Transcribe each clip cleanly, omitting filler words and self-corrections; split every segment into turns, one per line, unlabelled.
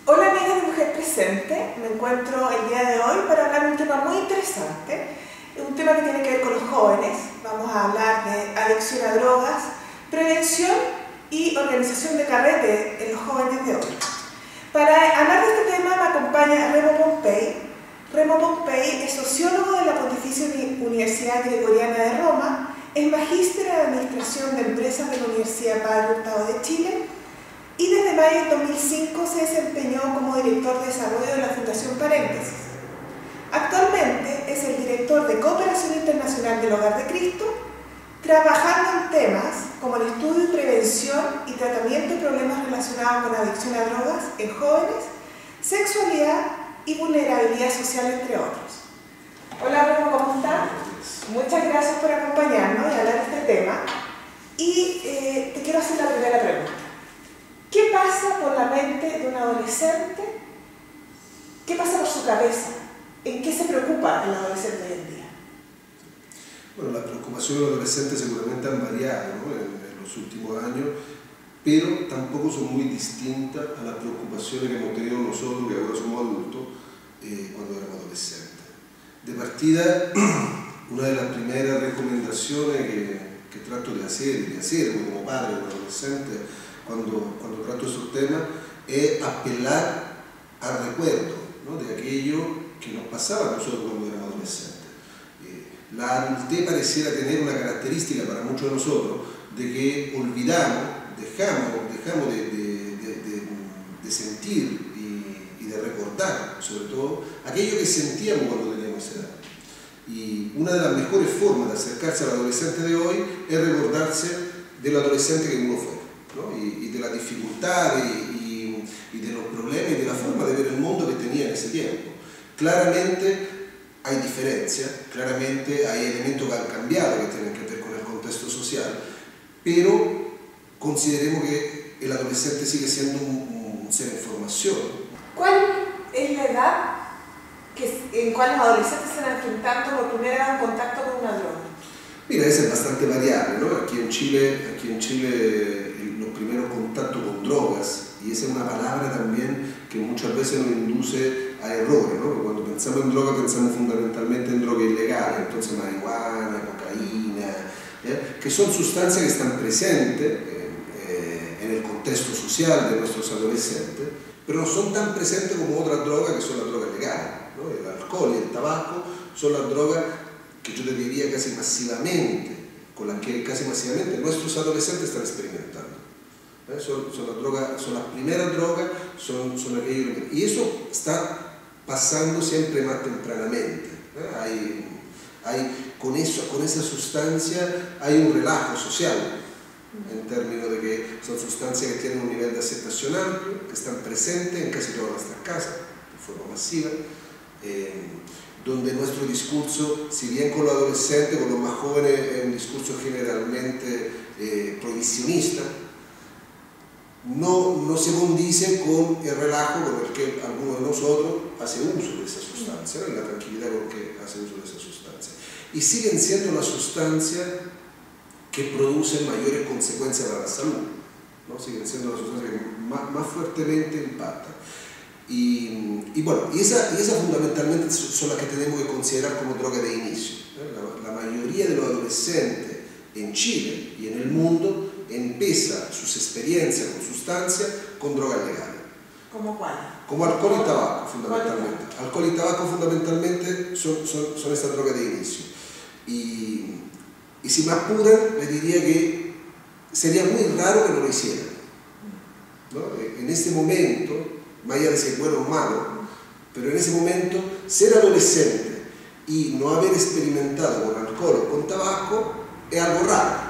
Hola amigas de Mujer Presente, me encuentro el día de hoy para hablar de un tema muy interesante, un tema que tiene que ver con los jóvenes. Vamos a hablar de adicción a drogas, prevención y organización de carrete en los jóvenes de hoy. Para hablar de este tema me acompaña Remo Pompei. Remo Pompei es sociólogo de la Pontificia Universidad Gregoriana de Roma, es magíster en Administración de Empresas de la Universidad Padre Hurtado de Chile y desde mayo de 2005 se desempeñó como director de desarrollo de la Fundación Paréntesis. Actualmente es el director de Cooperación Internacional del Hogar de Cristo, trabajando en temas como el estudio y prevención y tratamiento de problemas relacionados con adicción a drogas en jóvenes, sexualidad y vulnerabilidad social, entre otros. Hola Remo, ¿cómo estás? Muchas gracias por acompañarnos y hablar de este tema. Y te quiero hacer la primera pregunta. ¿Qué pasa por la mente de un adolescente? ¿Qué pasa por su cabeza? ¿En qué se preocupa el adolescente hoy en día?
Bueno, las preocupaciones de los adolescentes seguramente han variado, ¿no? en los últimos años, pero tampoco son muy distintas a las preocupaciones que hemos tenido nosotros, que ahora somos adultos, cuando éramos adolescentes. De partida, una de las primeras recomendaciones que trato de hacer como padre de un adolescente, cuando trato estos temas, es apelar al recuerdo, ¿no? de aquello que nos pasaba a nosotros cuando éramos adolescentes. La adultez pareciera tener una característica para muchos de nosotros de que olvidamos, dejamos de sentir y de recordar, sobre todo, aquello que sentíamos cuando teníamos esa edad. Y una de las mejores formas de acercarse al adolescente de hoy es recordarse del adolescente que uno fue, ¿no? y de las dificultades y de los problemas y de la forma de ver el mundo que tenía en ese tiempo. Claramente hay diferencias, claramente hay elementos que han cambiado que tienen que ver con el contexto social, pero consideremos que el adolescente sigue siendo un ser en formación.
¿Cuál es la edad en cual los adolescentes se están enfrentando por primera vez en contacto con una droga?
Mira, ese es bastante variable, ¿no? Aquí en Chile los primeros contactos con drogas, y esa es una palabra también que muchas veces nos induce a errores, ¿no? Cuando pensamos en droga pensamos fundamentalmente en droga ilegal, entonces marihuana, cocaína, ¿ya? Que son sustancias que están presentes en el contexto social de nuestros adolescentes, pero no son tan presentes como otras drogas que son las drogas legales, ¿no? El alcohol y el tabaco son las drogas que yo te diría casi masivamente, con las que casi masivamente nuestros adolescentes están experimentando. Son las primeras drogas, son aquellos, y eso está pasando siempre más tempranamente. Con esa sustancia hay un relajo social, en términos de que son sustancias que tienen un nivel de aceptación amplio, que están presentes en casi todas nuestras casas, de forma masiva, donde nuestro discurso, si bien con los adolescentes, con los más jóvenes, es un discurso generalmente prohibicionista, no se condice con el relajo con el que alguno de nosotros hace uso de esa sustancia, ¿no? Y la tranquilidad con que hace uso de esa sustancia. Y siguen siendo las sustancias que producen mayores consecuencias para la salud, ¿no? Siguen siendo las sustancias que más fuertemente impactan. Y esas fundamentalmente son las que tenemos que considerar como droga de inicio. La mayoría de los adolescentes en Chile y en el mundo empieza sus experiencias con sustancias con drogas legales.
¿Cómo cuál?
Como alcohol y tabaco, fundamentalmente. Alcohol y tabaco, fundamentalmente, son estas drogas de inicio. Y si me apuran, le diría que sería muy raro que no lo hicieran, ¿no? En este momento, más allá de ser bueno o malo, pero en ese momento, ser adolescente y no haber experimentado con alcohol o con tabaco es algo raro.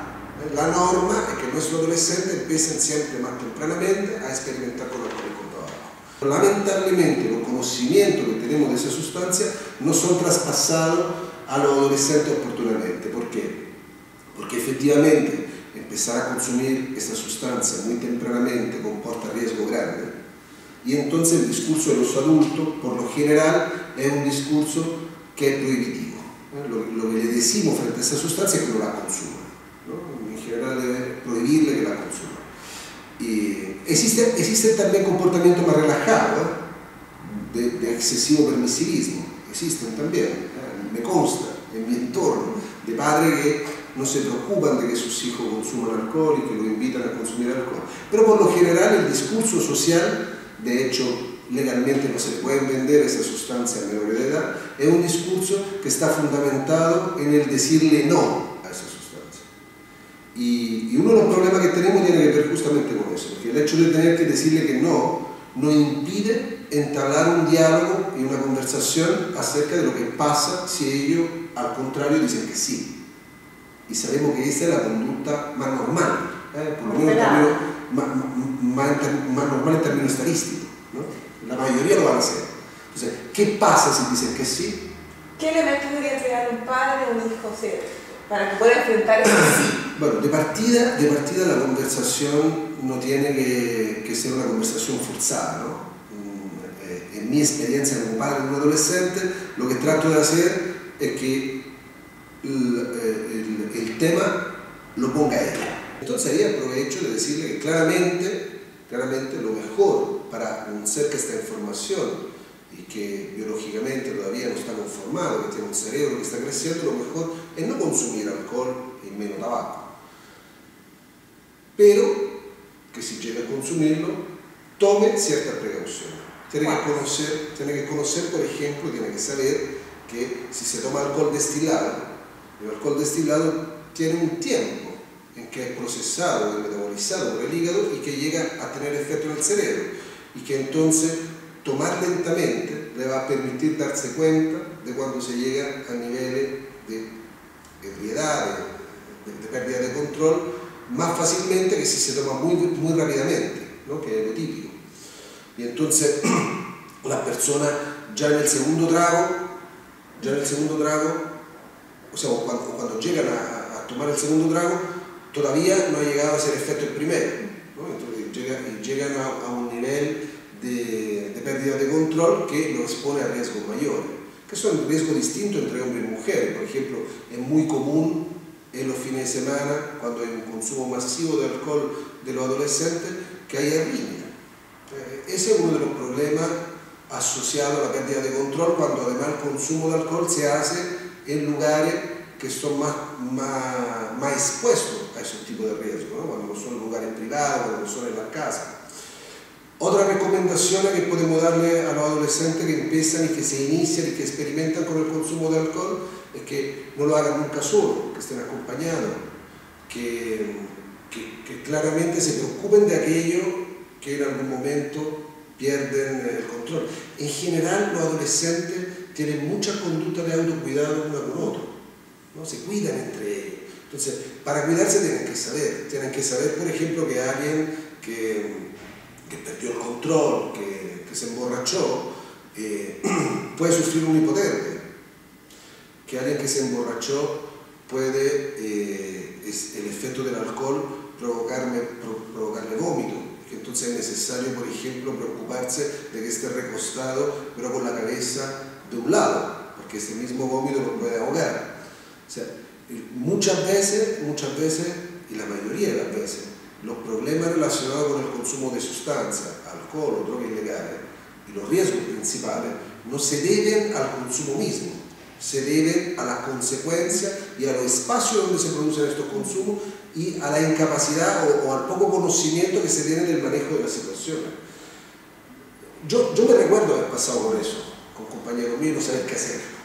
La norma es que nuestros adolescentes empiecen siempre más tempranamente a experimentar con alcohol y con tabaco. Lamentablemente, los conocimientos que tenemos de esa sustancia no son traspasados a los adolescentes oportunamente. ¿Por qué? Porque efectivamente empezar a consumir esta sustancia muy tempranamente comporta riesgo grande, y entonces el discurso de los adultos, por lo general, es un discurso que es prohibitivo. Lo que le decimos frente a esta sustancia es que no la consuma, ¿no? En general debe prohibirle que la consuma. Y existe también comportamiento más relajado, de excesivo permisivismo, existen también, me consta en mi entorno, de padres que no se preocupan de que sus hijos consuman alcohol y que lo invitan a consumir alcohol. Pero por lo general el discurso social, de hecho legalmente no se le pueden vender esa sustancia a menores de edad, es un discurso que está fundamentado en el decirle no a esa sustancia. Y uno de los problemas que tenemos tiene que ver justamente con eso, porque el hecho de tener que decirle que no nos impide entablar un diálogo y una conversación acerca de lo que pasa si ellos al contrario dicen que sí. Y sabemos que esa es la conducta más normal, por lo menos más normal en términos estadísticos, ¿no? La mayoría lo van a hacer. Entonces, ¿qué pasa si dicen que sí?
¿Qué elementos debería entregar un padre o un hijo para que pueda enfrentar ese sí?
Bueno, de partida la conversación no tiene que ser una conversación forzada, ¿no? En mi experiencia como padre de un adolescente, lo que trato de hacer es que el tema lo ponga ella. Entonces ahí aprovecho de decirle que claramente lo mejor para un ser que está en formación y que biológicamente todavía no está conformado, que tiene un cerebro que está creciendo, lo mejor es no consumir alcohol y menos tabaco. Pero que si llega a consumirlo, tome cierta precaución. Tiene que conocer, por ejemplo, tiene que saber que si se toma alcohol destilado, el alcohol destilado tiene un tiempo en que es procesado y metabolizado por el hígado y que llega a tener efecto en el cerebro, y que entonces tomar lentamente le va a permitir darse cuenta de cuando se llega a niveles de ebriedad, de pérdida de control, más fácilmente que si se toma muy rápidamente, ¿no? Que es lo típico. Y entonces la persona ya en el segundo trago, o sea, cuando llegan a tomar el segundo trago, todavía no ha llegado a hacer efecto el primero, ¿no? Entonces llegan a un nivel de pérdida de control que lo expone a riesgos mayores, que son riesgos distintos entre hombres y mujeres. Por ejemplo, es muy común en los fines de semana, cuando hay un consumo masivo de alcohol de los adolescentes, que haya arritmia. Ese es uno de los problemas asociados a la pérdida de control, cuando además el consumo de alcohol se hace en lugares que son más expuestos a esos tipos de riesgos, ¿no? Cuando no son lugares privados, cuando no son en la casa. Otra recomendación que podemos darle a los adolescentes que empiezan y que se inician y que experimentan con el consumo de alcohol es que no lo hagan nunca solo, que estén acompañados, que claramente se preocupen de aquello que en algún momento pierden el control. En general, los adolescentes tienen mucha conducta de autocuidado uno con otro, ¿no? Se cuidan entre ellos. Entonces, para cuidarse tienen que saber, por ejemplo, que alguien que perdió el control, que se emborrachó, puede sufrir una hipotermia, que alguien que se emborrachó puede, el efecto del alcohol provocarle vómito, que entonces es necesario, por ejemplo, preocuparse de que esté recostado pero con la cabeza de un lado, porque ese mismo vómito lo puede ahogar. O sea, muchas veces, y la mayoría de las veces, los problemas relacionados con el consumo de sustancias, alcohol o drogas ilegales, y los riesgos principales, no se deben al consumo mismo, se deben a las consecuencias y a los espacios donde se producen estos consumos y a la incapacidad o al poco conocimiento que se tiene del manejo de las situaciones. Yo me recuerdo haber pasado por eso, con compañeros míos, no saber qué hacer.